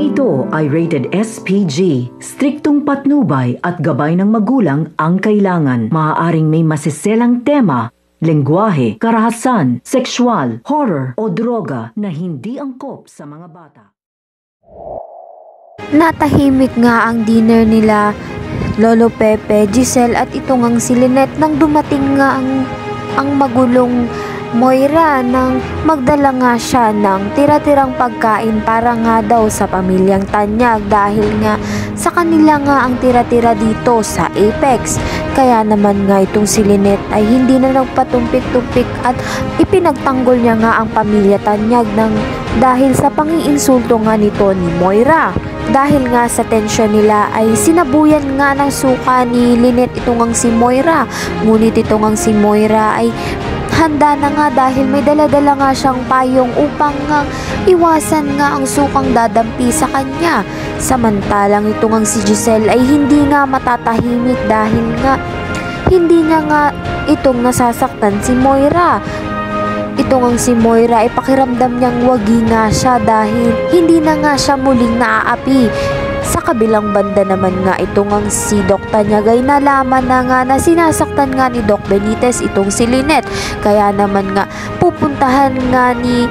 ito ay rated SPG. Striktong patnubay at gabay ng magulang ang kailangan. Maaaring may masiselang tema, lengguwahe, karahasan, sexual, horror o droga na hindi angkop sa mga bata. Natahimik nga ang dinner nila Lolo Pepe, Giselle at ito ngang si Lynette nang dumating nga ang magulong Moira nang magdala nga siya ng tira-tirang pagkain para nga daw sa pamilyang Tanyag dahil nga sa kanila nga ang tira-tira dito sa Apex. Kaya naman nga itong si Lynette ay hindi na nagpatumpik-tumpik at ipinagtanggol niya nga ang pamilya Tanyag dahil sa pangiinsulto nga nito ni Moira. Dahil nga sa tensyon nila ay sinabuyan nga ng suka ni Lynette ito ngang si Moira. Ngunit ito ngang si Moira ay handa na nga dahil may dala-dala nga siyang payong upang iwasan nga ang sukang dadampi sa kanya. Samantalang ito ngang si Giselle ay hindi nga matatahimik dahil nga hindi niya nga itong nasasaktan si Moira. Ito ngang si Moira ay pakiramdam niyang wagi nga siya dahil hindi na nga siya muling naaapi. Sa kabilang banda naman nga ito ngang si Doc Tanyag ay nalaman na nga na sinasaktan nga ni Doc Benitez itong si Lynette. Kaya naman nga pupuntahan nga ni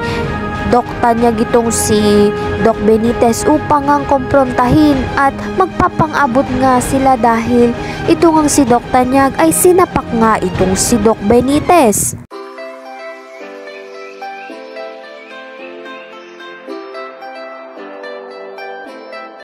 Doc Tanyag itong si Doc Benitez upang ang komprontahin at magpapang-abot nga sila dahil ito ngang si Doc Tanyag ay sinapak nga itong si Doc Benitez.